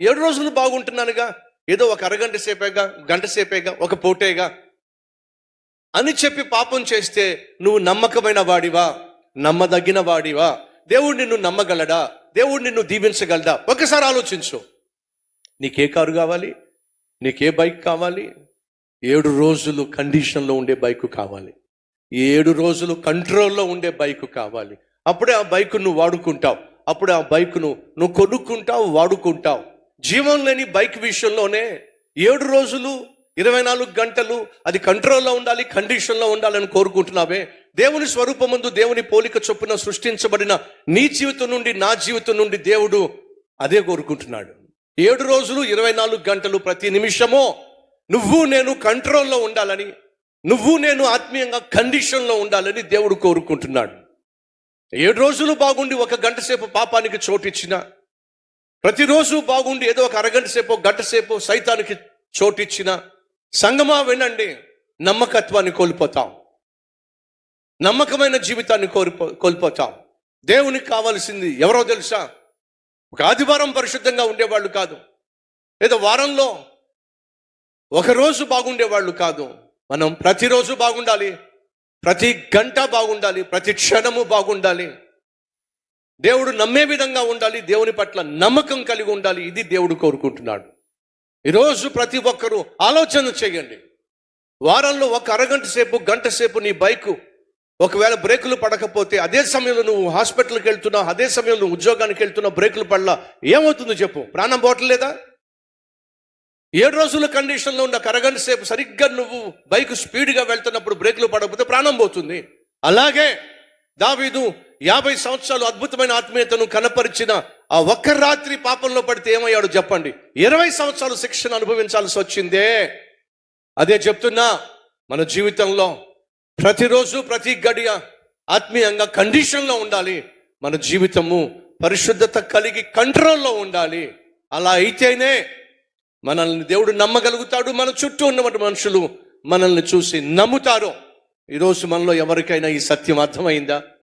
7 రోజులు బాగుంటున్నానుగా, ఏదో ఒక అరగంట సేపేగా, గంట సేపేగా, ఒక పూటేగా అని చెప్పి పాపం చేస్తే నువ్వు నమ్మకమైన వాడివా, నమ్మదగిన వాడివా? దేవుడు నిన్ను నమ్మగలడా? దేవుడు నిన్ను దీవించగలడా? ఒకసారి ఆలోచించు. నీకే కారు కావాలి? నీకే బైక్ కావాలి? 7 రోజులు కండిషన్లో ఉండే బైక్ కావాలి. 7 రోజులు కంట్రోల్లో ఉండే బైక్ కావాలి. అప్పుడే ఆ బైక్ నువ్వు వాడుకుంటావు. అప్పుడే ఆ బైక్ను నువ్వు కొనుక్కుంటావు, వాడుకుంటావు. జీవం లేని బైక్ విషయంలోనే 7 రోజులు 24 గంటలు అది కంట్రోల్లో ఉండాలి, కండిషన్లో ఉండాలని కోరుకుంటున్నావే. దేవుని స్వరూపమందు దేవుని పోలిక చొప్పున సృష్టించబడిన నీ జీవితం నుండి, నా జీవితం నుండి దేవుడు అదే కోరుకుంటున్నాడు. 7 రోజులు 24 గంటలు ప్రతి నిమిషమో నువ్వు నేను కంట్రోల్లో ఉండాలని, నువ్వు నేను ఆత్మీయంగా కండిషన్లో ఉండాలని దేవుడు కోరుకుంటున్నాడు. 7 రోజులు బాగుండి 1 గంట సేపు పాపానికి చోటిచ్చిన, ప్రతిరోజు బాగుండి ఏదో ఒక అరగంట సేపు, గంట సేపు సైతానికి చోటిచ్చిన, సంగమా వినండి, నమ్మకత్వాన్ని కోల్పోతాం, నమ్మకమైన జీవితాన్ని కోల్పోతాం. దేవునికి కావాల్సింది ఎవరో తెలుసా? ఒక ఆదివారం పరిశుద్ధంగా ఉండేవాళ్ళు కాదు, లేదా వారంలో ఒకరోజు బాగుండేవాళ్ళు కాదు. మనం ప్రతిరోజు బాగుండాలి, ప్రతి గంట బాగుండాలి, ప్రతి క్షణము బాగుండాలి. దేవుడు నమ్మే విధంగా ఉండాలి, దేవుని పట్ల నమ్మకం కలిగి ఉండాలి. ఇది దేవుడు కోరుకుంటున్నాడు. ఈరోజు ప్రతి ఒక్కరూ ఆలోచన చేయండి. వారంలో ఒక అరగంట సేపు, గంట సేపు నీ బైకు ఒకవేళ బ్రేకులు పడకపోతే, అదే సమయంలో నువ్వు హాస్పిటల్కి వెళ్తున్నావు, అదే సమయంలో నువ్వు ఉద్యోగానికి వెళ్తున్నావు, బ్రేకులు పడలా, ఏమవుతుందో చెప్పు? ప్రాణం పోవట్లేదా? 7 రోజుల కండిషన్లో ఉన్న అరగంట సేపు సరిగ్గా నువ్వు బైక్ స్పీడ్గా వెళ్తున్నప్పుడు బ్రేకులు పడకపోతే ప్రాణం పోతుంది. అలాగే దావీదు 50 సంవత్సరాలు అద్భుతమైన ఆత్మీయతను కనపరిచిన ఆ ఒక్క రాత్రి పాపంలో పడితే ఏమయ్యాడు చెప్పండి? 20 సంవత్సరాలు శిక్షను అనుభవించాల్సి వచ్చిందే. అదే చెప్తున్నా, మన జీవితంలో ప్రతిరోజు ప్రతి గడియ ఆత్మీయంగా కండిషన్లో ఉండాలి. మన జీవితము పరిశుద్ధత కలిగి కంట్రోల్లో ఉండాలి. అలా అయితేనే మనల్ని దేవుడు నమ్మగలుగుతాడు. మన చుట్టూ ఉన్నటువంటి మనుషులు మనల్ని చూసి నమ్ముతారు. ఈరోజు మనలో ఎవరికైనా ఈ సత్యం అర్థమైందా?